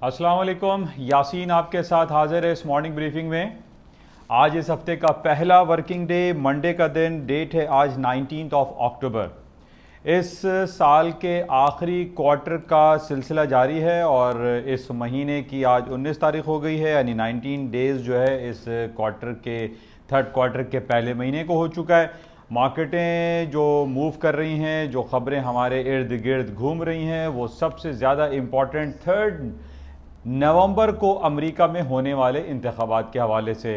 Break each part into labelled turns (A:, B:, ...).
A: अस्सलाम वालेकुम, यासीन आपके साथ हाजिर है इस मॉर्निंग ब्रीफिंग में। आज इस हफ्ते का पहला वर्किंग डे मंडे का दिन, डेट है आज 19 अक्टूबर। इस साल के आखिरी क्वार्टर का सिलसिला जारी है और इस महीने की आज 19 तारीख हो गई है, यानी 19 डेज़ जो है इस क्वार्टर के थर्ड क्वार्टर के पहले महीने को हो चुका है। मार्केटें जो मूव कर रही हैं, जो ख़बरें हमारे इर्द गिर्द घूम रही हैं, वो सबसे ज़्यादा इम्पॉर्टेंट 3 नवंबर को अमेरिका में होने वाले इंतखाबात के हवाले से।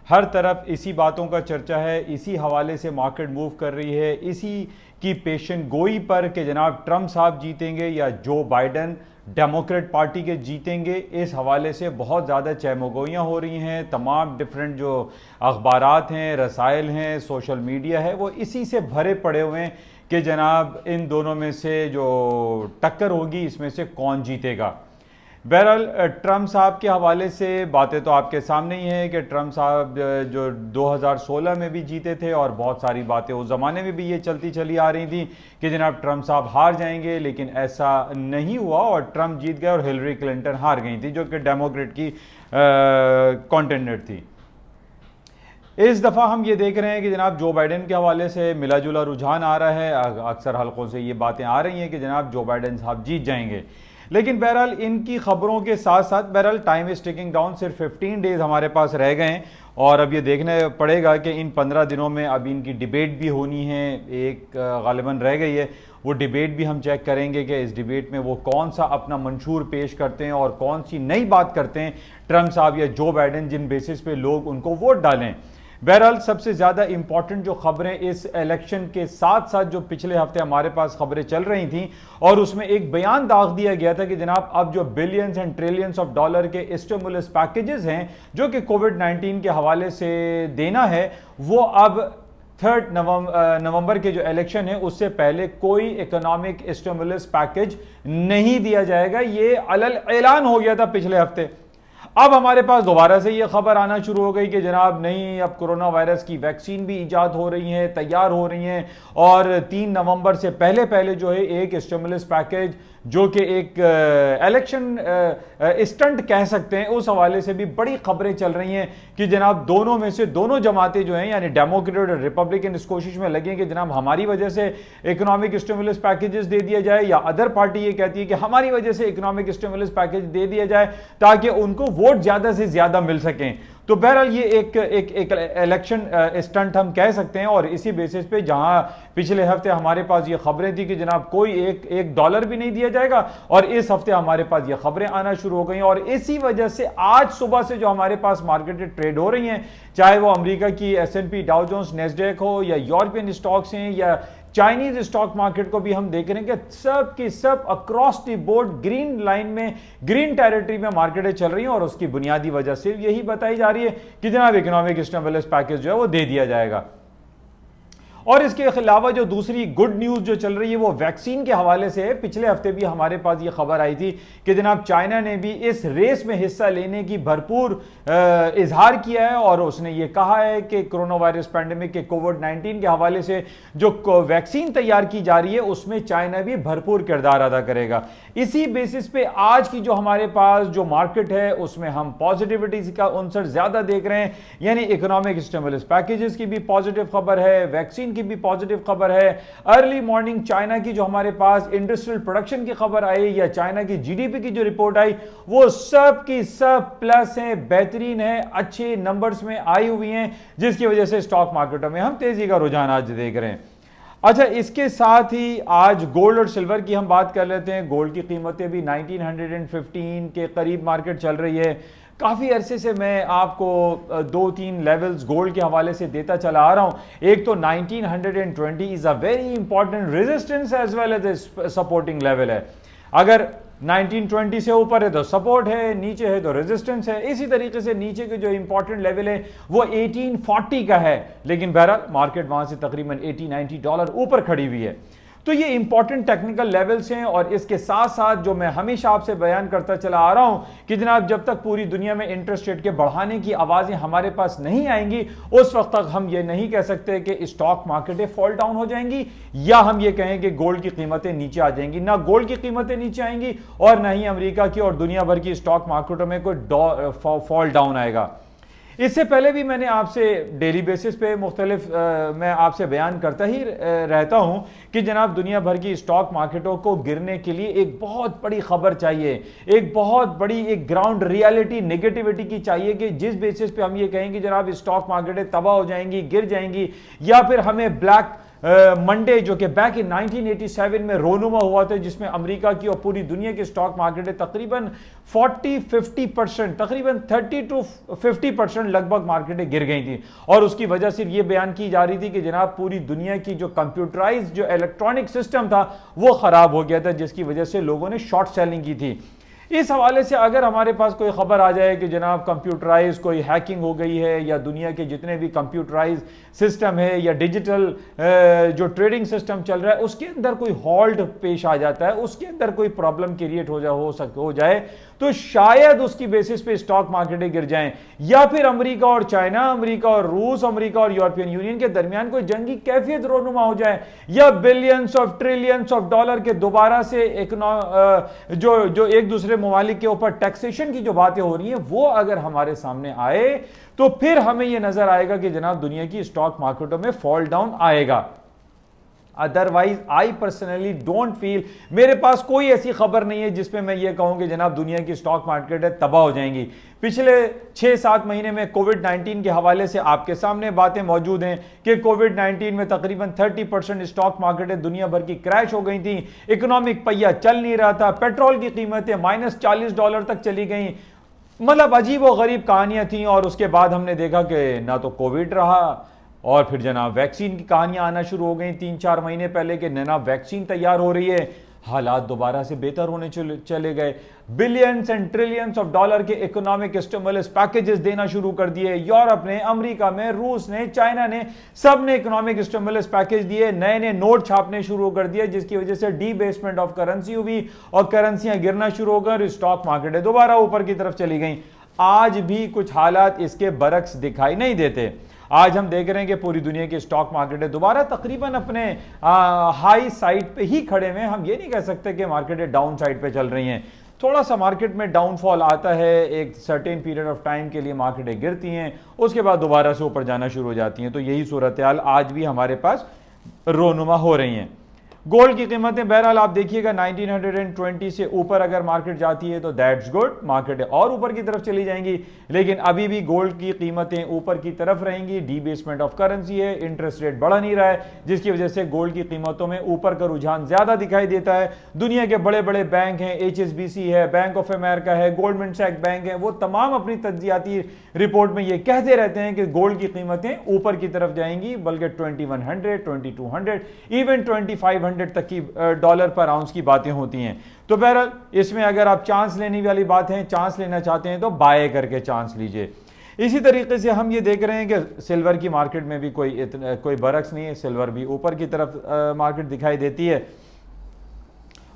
A: हर तरफ इसी बातों का चर्चा है, इसी हवाले से मार्केट मूव कर रही है, इसी की पेशन गोई पर कि जनाब ट्रंप साहब जीतेंगे या जो बाइडन डेमोक्रेट पार्टी के जीतेंगे। इस हवाले से बहुत ज़्यादा चहमगोइयाँ हो रही हैं। तमाम डिफरेंट जो अखबारात हैं, रसायल हैं, सोशल मीडिया है, वो इसी से भरे पड़े हुए हैं कि जनाब इन दोनों में से जो टक्कर होगी इसमें से कौन जीतेगा। बहरहाल ट्रंप साहब के हवाले से बातें तो आपके सामने ही हैं कि ट्रंप साहब जो 2016 में भी जीते थे और बहुत सारी बातें उस ज़माने में भी ये चलती चली आ रही थी कि जनाब ट्रंप साहब हार जाएंगे, लेकिन ऐसा नहीं हुआ और ट्रंप जीत गए और हिलरी क्लिंटन हार गई थी जो कि डेमोक्रेट की कॉन्टेंडर थी। इस दफ़ा हम ये देख रहे हैं कि जनाब जो बाइडन के हवाले से मिला जुला रुझान आ रहा है। अक्सर हलकों से ये बातें आ रही हैं कि जनाब जो बाइडन साहब जीत जाएंगे, लेकिन बहरहाल इनकी खबरों के साथ साथ बहरहाल टाइम इज टिकिंग डाउन। सिर्फ 15 डेज हमारे पास रह गए हैं और अब ये देखना पड़ेगा कि इन 15 दिनों में अब इनकी डिबेट भी होनी है। एक गालिबन रह गई है, वो डिबेट भी हम चेक करेंगे कि इस डिबेट में वो कौन सा अपना मंशूर पेश करते हैं और कौन सी नई बात करते हैं ट्रंप साहब या जो बाइडन, जिन बेसिस पे लोग उनको वोट डालें। बहरहाल सबसे ज़्यादा इंपॉर्टेंट जो खबरें इस इलेक्शन के साथ साथ जो पिछले हफ्ते हमारे पास खबरें चल रही थी और उसमें एक बयान दाग दिया गया था कि जनाब अब जो billions and trillions of dollar के स्टिमुलस पैकेजेस हैं जो कि कोविड-19 के हवाले से देना है, वो अब 3 नवंबर के जो इलेक्शन है उससे पहले कोई इकोनॉमिक स्टिमुलस पैकेज नहीं दिया जाएगा। ये अलल ऐलान हो गया था पिछले हफ्ते। अब हमारे पास दोबारा से ये खबर आना शुरू हो गई कि जनाब नहीं, अब कोरोना वायरस की वैक्सीन भी ईजाद हो रही है, तैयार हो रही हैं और 3 नवंबर से पहले पहले जो है एक स्टिमुलस पैकेज जो कि एक इलेक्शन स्टंट कह सकते हैं, उस हवाले से भी बड़ी खबरें चल रही हैं कि जनाब दोनों में से दोनों जमातें जो हैं यानी डेमोक्रेट और रिपब्लिकन इस कोशिश में लगे कि जनाब हमारी वजह से इकोनॉमिक स्टिमुलस पैकेजेस दे दिया जाए, या अदर पार्टी ये कहती है कि हमारी वजह से इकोनॉमिक स्टिमुलस पैकेज दे दिया जाए ताकि उनको वोट ज्यादा से ज्यादा मिल सकें। तो बहरहाल ये एक इलेक्शन स्टंट हम कह सकते हैं और इसी बेसिस पे जहां पिछले हफ्ते हमारे पास ये खबरें थी कि जनाब कोई एक डॉलर भी नहीं दिया जाएगा और इस हफ्ते हमारे पास ये खबरें आना शुरू हो गई और इसी वजह से आज सुबह से जो हमारे पास मार्केट ट्रेड हो रही हैं, चाहे वो अमेरिका की S&P, डाउ जोन्स, नेस्डेक हो या यूरोपियन स्टॉक्स हैं या चाइनीज स्टॉक मार्केट को भी हम देख रहे हैं कि सब की सब across the board green line में, ग्रीन टेरिटरी में मार्केटें चल रही हैं और उसकी बुनियादी वजह सिर्फ यही बताई जा रही है कि जनाब इकोनॉमिक स्टिमुलस पैकेज जो है वो दे दिया जाएगा। और इसके अलावा जो दूसरी गुड न्यूज जो चल रही है वो वैक्सीन के हवाले से है। पिछले हफ्ते भी हमारे पास ये खबर आई थी कि जनाब चाइना ने भी इस रेस में हिस्सा लेने की भरपूर इजहार किया है और उसने ये कहा है कि कोरोना वायरस पैंडेमिक के कोविड-19 के हवाले से जो वैक्सीन तैयार की जा रही है उसमें चाइना भी भरपूर किरदार अदा करेगा। इसी बेसिस पे आज की जो हमारे पास जो मार्केट है उसमें हम पॉजिटिविटी का अंसर ज्यादा देख रहे हैं, यानी इकोनॉमिक स्टिमुलस पैकेजेस की भी पॉजिटिव खबर है, वैक्सीन की भी पॉजिटिव खबर है। अर्ली मॉर्निंग चाइना की जो हमारे पास इंडस्ट्रियल प्रोडक्शन की खबर आई या चाइना की जीडीपी की जो रिपोर्ट आई वो सब की सब प्लस है, बेहतरीन है, अच्छे नंबर्स में आई हुई हैं, जिसकी वजह से स्टॉक मार्केटों में हम तेजी का रुझान आज देख रहे हैं। अच्छा, इसके साथ ही आज गोल्ड और सिल्वर की हम बात कर लेते हैं। गोल्ड की कीमतें भी 1915 के करीब मार्केट चल रही है। काफ़ी अरसे से मैं आपको 2-3 लेवल्स गोल्ड के हवाले से देता चला आ रहा हूं। एक तो 1920 is a very important resistance as well as a supporting level है। अगर 1920 से ऊपर है तो सपोर्ट है, नीचे है तो रेजिस्टेंस है। इसी तरीके से नीचे के जो इंपॉर्टेंट लेवल है वो 1840 का है, लेकिन बहरहाल मार्केट वहां से तकरीबन $80-90 ऊपर खड़ी हुई है। तो ये इंपॉर्टेंट टेक्निकल लेवल्स हैं। और इसके साथ साथ जो मैं हमेशा आपसे बयान करता चला आ रहा हूं कि जनाब जब तक पूरी दुनिया में इंटरेस्ट रेट के बढ़ाने की आवाजें हमारे पास नहीं आएंगी उस वक्त तक हम ये नहीं कह सकते कि स्टॉक मार्केटें फॉल डाउन हो जाएंगी या हम ये कहें कि गोल्ड की कीमतें नीचे आ जाएंगी। ना गोल्ड की कीमतें नीचे आएंगी और ना ही अमेरिका की और दुनिया भर की स्टॉक मार्केटों में कोई फॉल डाउन आएगा। इससे पहले भी मैंने आपसे डेली बेसिस पे मुख्तलिफ मैं आपसे बयान करता ही रहता हूं कि जनाब दुनिया भर की स्टॉक मार्केटों को गिरने के लिए एक बहुत बड़ी खबर चाहिए, एक बहुत बड़ी एक ग्राउंड रियलिटी नेगेटिविटी की चाहिए कि जिस बेसिस पे हम ये कहेंगे जनाब स्टॉक मार्केटें तबाह हो जाएंगी, गिर जाएंगी, या फिर हमें ब्लैक मंडे जो कि बैक इन 1987 में रोनुमा हुआ था जिसमें अमेरिका की और पूरी दुनिया की स्टॉक मार्केटें तकरीबन 40-50% तकरीबन 30 to 50% लगभग मार्केटें गिर गई थी। और उसकी वजह सिर्फ यह बयान की जा रही थी कि जनाब पूरी दुनिया की जो कंप्यूटराइज जो इलेक्ट्रॉनिक सिस्टम था वो खराब हो गया था जिसकी वजह से लोगों ने शॉर्ट सेलिंग की थी। इस हवाले से अगर हमारे पास कोई खबर आ जाए कि जनाब कंप्यूटराइज कोई हैकिंग हो गई है या दुनिया के जितने भी कंप्यूटराइज सिस्टम है या डिजिटल जो ट्रेडिंग सिस्टम चल रहा है उसके अंदर कोई हॉल्ट पेश आ जाता है, उसके अंदर कोई प्रॉब्लम क्रिएट हो जाए तो शायद उसकी बेसिस पे स्टॉक मार्केटें गिर जाएं, या फिर अमेरिका और चाइना, अमेरिका और रूस, अमेरिका और यूरोपियन यूनियन के दरमियान कोई जंगी कैफियत रोनुमा हो जाए, या billions of trillions of dollar के दोबारा से जो एक दूसरे ममालिक के ऊपर टैक्सेशन की जो बातें हो रही हैं वो अगर हमारे सामने आए तो फिर हमें यह नजर आएगा कि जनाब दुनिया की स्टॉक मार्केटों में फॉल डाउन आएगा। Otherwise I personally don't feel, मेरे पास कोई ऐसी खबर नहीं है जिसमें मैं ये कहूं कि जनाब दुनिया की स्टॉक मार्केटें तबाह हो जाएंगी। पिछले 6-7 महीने में कोविड-19 के हवाले से आपके सामने बातें मौजूद हैं कि कोविड-19 में तकरीबन 30% स्टॉक मार्केटें दुनिया भर की क्रैश हो गई थी, इकोनॉमिक पहिया चल नहीं रहा था, पेट्रोल की कीमतें -$40 तक चली गई, मतलब अजीब व गरीब कहानियां थी। और उसके बाद हमने देखा कि ना तो कोविड रहा और फिर जनाब वैक्सीन की कहानियां आना शुरू हो गई 3-4 महीने पहले कि जनाब वैक्सीन तैयार हो रही है, हालात दोबारा से बेहतर होने चले गए, billions and trillions of dollar के इकोनॉमिक स्टिमुलस पैकेजेस देना शुरू कर दिए। यूरोप ने, अमेरिका में, रूस ने, चाइना ने, सब ने इकोनॉमिक स्टिमुलस पैकेज दिए, नए नए नोट छापने शुरू कर दिए जिसकी वजह से डीबेसमेंट ऑफ करेंसी हुई और करेंसियां गिरना शुरू हो गई, स्टॉक मार्केटें दोबारा ऊपर की तरफ चली गई। आज भी कुछ हालात इसके बरक्स दिखाई नहीं देते। आज हम देख रहे हैं कि पूरी दुनिया की स्टॉक मार्केटें दोबारा तकरीबन अपने हाई साइड पे ही खड़े हुए हैं। हम ये नहीं कह सकते कि मार्केटें डाउन साइड पे चल रही हैं, थोड़ा सा मार्केट में डाउनफॉल आता है, एक सर्टेन पीरियड ऑफ टाइम के लिए मार्केटें गिरती हैं, उसके बाद दोबारा से ऊपर जाना शुरू हो जाती हैं। तो यही सूरत हाल आज भी हमारे पास रोनुमा हो रही हैं। गोल्ड की कीमतें बहरहाल आप देखिएगा 1920 से ऊपर अगर मार्केट जाती है तो दैट्स गुड, मार्केट और ऊपर की तरफ चली जाएंगी, लेकिन अभी भी गोल्ड की कीमतें ऊपर की तरफ रहेंगी। डीबेसमेंट ऑफ करेंसी है, इंटरेस्ट रेट बढ़ा नहीं रहा है जिसकी वजह से गोल्ड की कीमतों में ऊपर का रुझान ज्यादा दिखाई देता है। दुनिया के बड़े बड़े बैंक हैं, HSBC है, बैंक ऑफ अमेरिका है, गोल्डमैन सैक्स बैंक है, वो तमाम अपनी तज्जियाती रिपोर्ट में ये कहते रहते हैं कि गोल्ड की कीमतें ऊपर की तरफ जाएंगी, बल्कि 2100, 2200, इवन 2500 तक की डॉलर पर आउंस की बातें होती हैं। तो बहरहाल इसमें अगर आप चांस लेने वाली बात है, चांस लेना चाहते हैं तो बाय करके चांस लीजिए। इसी तरीके से हम ये देख रहे हैं कि सिल्वर की मार्केट में भी कोई बरक्स नहीं है, सिल्वर भी ऊपर की तरफ मार्केट दिखाई देती है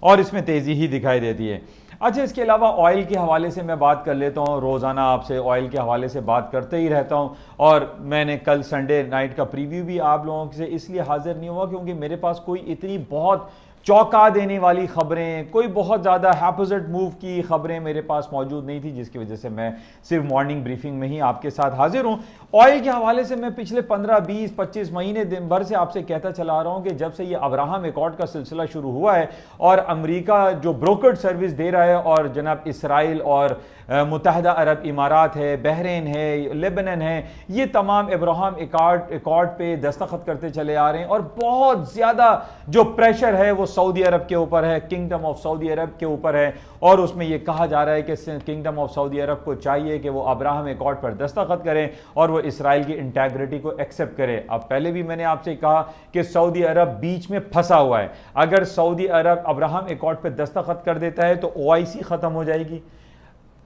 A: और इसमें तेजी ही दिखाई देती है। अच्छा, इसके अलावा ऑयल के हवाले से मैं बात कर लेता हूँ, रोज़ाना आपसे ऑयल के हवाले से बात करते ही रहता हूँ और मैंने कल संडे नाइट का प्रीव्यू भी आप लोगों से इसलिए हाजिर नहीं हुआ क्योंकि मेरे पास कोई इतनी बहुत चौंका देने वाली खबरें, कोई बहुत ज़्यादा हैपोजिट मूव की खबरें मेरे पास मौजूद नहीं थी, जिसकी वजह से मैं सिर्फ मॉर्निंग ब्रीफिंग में ही आपके साथ हाजिर हूँ। ऑयल के हवाले से मैं पिछले 15, 20, 25 महीने दिन भर से आपसे कहता चला आ रहा हूँ कि जब से ये अब्राहम एकॉर्ड का सिलसिला शुरू हुआ है और अमेरिका जो ब्रोकर्ड सर्विस दे रहा है और जनाब इसराइल और मुत्तहिदा अरब इमारात है, बहरीन है, लेबनान है, ये तमाम अब्राहम एकॉर्ड पे दस्तखत करते चले आ रहे हैं और बहुत ज़्यादा जो प्रेशर है वो सऊदी अरब के ऊपर है, किंगडम ऑफ सऊदी अरब के ऊपर है और उसमें यह कहा जा रहा है कि किंगडम ऑफ सऊदी अरब को चाहिए कि वो अब्राहम एकॉर्ड पर दस्तखत करें और वो इसराइल की इंटेग्रिटी को एक्सेप्ट करे। अब पहले भी मैंने आपसे कहा कि सऊदी अरब बीच में फंसा हुआ है, अगर सऊदी अरब अब्राहम एकॉर्ड पर दस्तखत कर देता है तो OIC खत्म हो जाएगी,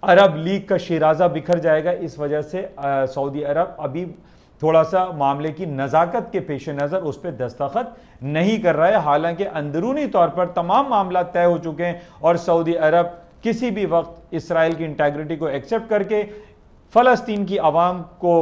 A: अरब लीग का शिराजा बिखर जाएगा। इस वजह से सऊदी अरब अभी थोड़ा सा मामले की नज़ाकत के पेश नज़र उस पर दस्तखत नहीं कर रहा है, हालांकि अंदरूनी तौर पर तमाम मामला तय हो चुके हैं और सऊदी अरब किसी भी वक्त इसराइल की इंटेग्रिटी को एक्सेप्ट करके फ़लस्तीन की आवाम को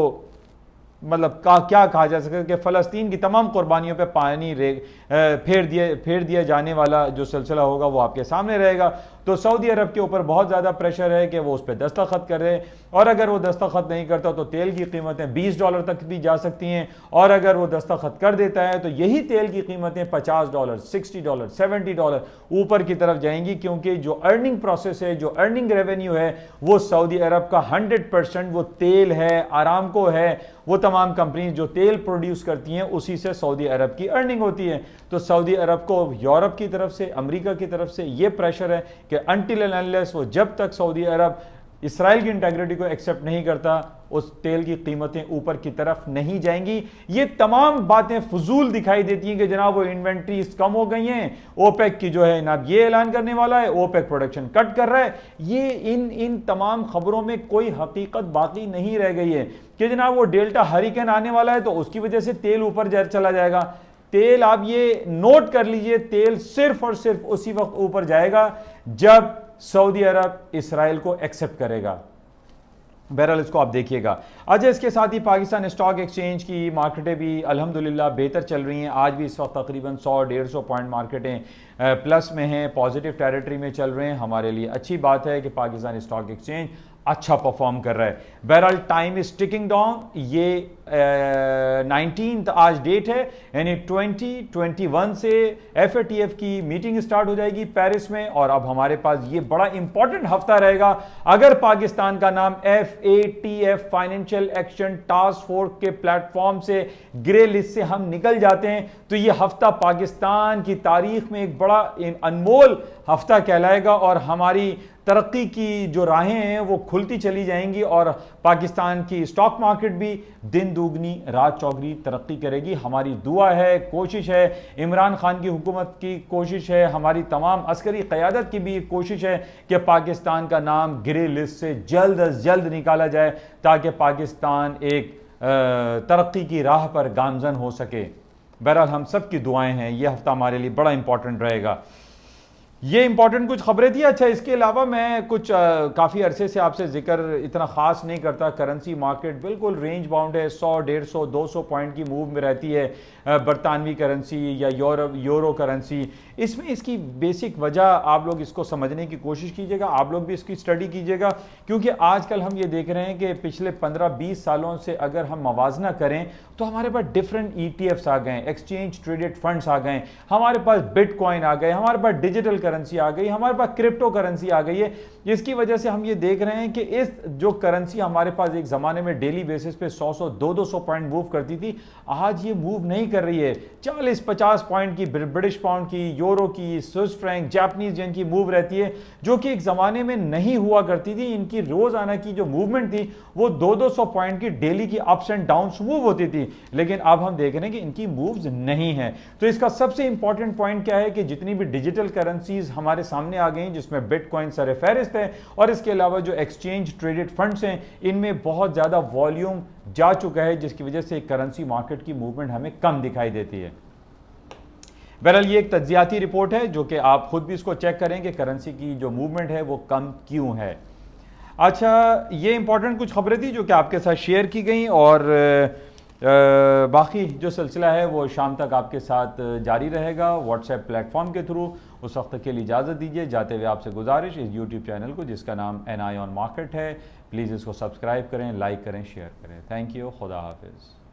A: मतलब क्या कहा जा सकता है कि फ़लस्तीन की तमाम कुर्बानियों पे पानी फेर दिया जाने वाला जो सिलसिला होगा वो आपके सामने रहेगा। तो सऊदी अरब के ऊपर बहुत ज़्यादा प्रेशर है कि वो उस पर दस्तखत करे, और अगर वो दस्तखत नहीं करता तो तेल की कीमतें $20 तक भी जा सकती हैं, और अगर वो दस्तखत कर देता है तो यही तेल की कीमतें $50, $60, $70 ऊपर की तरफ जाएंगी, क्योंकि जो अर्निंग प्रोसेस है, जो अर्निंग रेवेन्यू है, वो सऊदी अरब का 100% वो तेल है, आरामको है, वो तमाम कंपनी जो तेल प्रोड्यूस करती हैं उसी से सऊदी अरब की अर्निंग होती है। तो सऊदी अरब को यूरोप की तरफ से, अमेरिका की तरफ से ये प्रेशर है कि अनटिल एंड अनलेस वो जब तक सऊदी अरब इसराइल की इंटेग्रिटी को एक्सेप्ट नहीं करता उस तेल की कीमतें ऊपर की तरफ नहीं जाएंगी। ये तमाम बातें फजूल दिखाई देती हैं कि जनाब वो इन्वेंट्रीज कम हो गई हैं, ओपेक की जो है जनाब ये ऐलान करने वाला है, ओपेक प्रोडक्शन कट कर रहा है। ये इन तमाम खबरों में कोई हकीकत बाकी नहीं रह गई है कि जनाब वो डेल्टा हरिकेन आने वाला है तो उसकी वजह से तेल ऊपर चला जाएगा। तेल आप ये नोट कर लीजिए, तेल सिर्फ और सिर्फ उसी वक्त ऊपर जाएगा जब सऊदी अरब इसराइल को एक्सेप्ट करेगा। बहरहाल इसको आप देखिएगा। अच्छा, इसके साथ ही पाकिस्तान स्टॉक एक्सचेंज की मार्केटें भी अल्हम्दुलिल्लाह बेहतर चल रही हैं। आज भी इस वक्त तकरीबन 100-150 पॉइंट मार्केटें प्लस में हैं, पॉजिटिव टेरिटरी में चल रहे हैं। हमारे लिए अच्छी बात है कि पाकिस्तान स्टॉक एक्सचेंज अच्छा परफॉर्म कर रहा है। बहरहाल टाइम इज टिकिंग डाउन। ये 19 आज डेट है, यानी 2021 से FATF की मीटिंग स्टार्ट हो जाएगी पेरिस में, और अब हमारे पास ये बड़ा इंपॉर्टेंट हफ्ता रहेगा। अगर पाकिस्तान का नाम FATF financial action task force के प्लेटफॉर्म से ग्रे लिस्ट से हम निकल जाते हैं तो ये हफ्ता पाकिस्तान की तारीख में एक बड़ा अनमोल हफ्ता कहलाएगा, और हमारी तरक्की की जो राहें हैं वो खुलती चली जाएंगी, और पाकिस्तान की स्टॉक मार्केट भी दिन दुगनी रात चौगनी तरक्की करेगी। हमारी दुआ है, कोशिश है, इमरान खान की हुकूमत की कोशिश है, हमारी तमाम अस्करी क़यादत की भी कोशिश है कि पाकिस्तान का नाम ग्रे लिस्ट से जल्द अज जल्द निकाला जाए ताकि पाकिस्तान एक तरक्की की राह पर गामजन हो सके। बहरहाल हम सब की दुआएं हैं, यह हफ्ता हमारे लिए बड़ा इंपॉर्टेंट रहेगा। ये इंपॉर्टेंट कुछ खबरें थी। अच्छा, इसके अलावा मैं कुछ काफ़ी अरसे से आपसे जिक्र इतना ख़ास नहीं करता। करेंसी मार्केट बिल्कुल रेंज बाउंड है, 100, 150, 200 पॉइंट की मूव में रहती है। बरतानवी करेंसी या यूरो करेंसी, इसमें इसकी बेसिक वजह आप लोग इसको समझने की कोशिश कीजिएगा, आप लोग भी इसकी स्टडी कीजिएगा, क्योंकि आजकल हम ये देख रहे हैं कि पिछले 15-20 सालों से अगर हम मवाजना करें तो हमारे पास डिफरेंट ETFs आ गए, एक्सचेंज ट्रेडेड फंड्स आ गए, हमारे पास बिटकॉइन आ गए, हमारे पास डिजिटल करेंसी आ गई, हमारे पास क्रिप्टो करेंसी आ गई है। इसकी वजह से हम ये देख रहे हैं कि इस जो करेंसी हमारे पास एक ज़माने में डेली बेसिस पे 100-100, 200-200 पॉइंट मूव करती थी, आज ये मूव नहीं कर रही है। 40-50 पॉइंट की ब्रिटिश पाउंड की, यूरो की, स्विस फ्रैंक, जापानीज येन की मूव रहती है, जो कि एक ज़माने में नहीं हुआ करती थी। इनकी रोज़ाना की जो मूवमेंट थी वो 200-200 पॉइंट की डेली की अप्स एंड डाउन्स मूव होती थी, लेकिन अब हम देख रहे हैं कि इनकी मूव्स नहीं है। तो इसका सबसे इंपॉर्टेंट पॉइंट क्या है कि जितनी भी डिजिटल करेंसीज हमारे सामने आ गई, जिसमें बिटकॉइन सर फहरिस्त है, और इसके अलावा जो एक्सचेंज ट्रेडेड फंड्स हैं, इनमें बहुत ज़्यादा वॉल्यूम जा चुका है, जिसकी वजह से करेंसी मार्केट की मूवमेंट हमें कम दिखाई देती है। बहरहाल ये एक तज्जियाती रिपोर्ट है जो कि आप खुद भी इसको चेक करें कि करेंसी की जो मूवमेंट है वो कम क्यों है। अच्छा, ये इंपॉर्टेंट कुछ खबरें थी जो कि आपके साथ शेयर की गई, और बाकी जो सिलसिला है वो शाम तक आपके साथ जारी रहेगा व्हाट्सएप प्लेटफॉर्म के थ्रू। उस वक्त के लिए इजाज़त दीजिए। जाते हुए आपसे गुजारिश, इस यूट्यूब चैनल को जिसका नाम NI ऑन मार्केट है, प्लीज़ इसको सब्सक्राइब करें, लाइक करें, शेयर करें। Thank you. खुदा हाफिज़।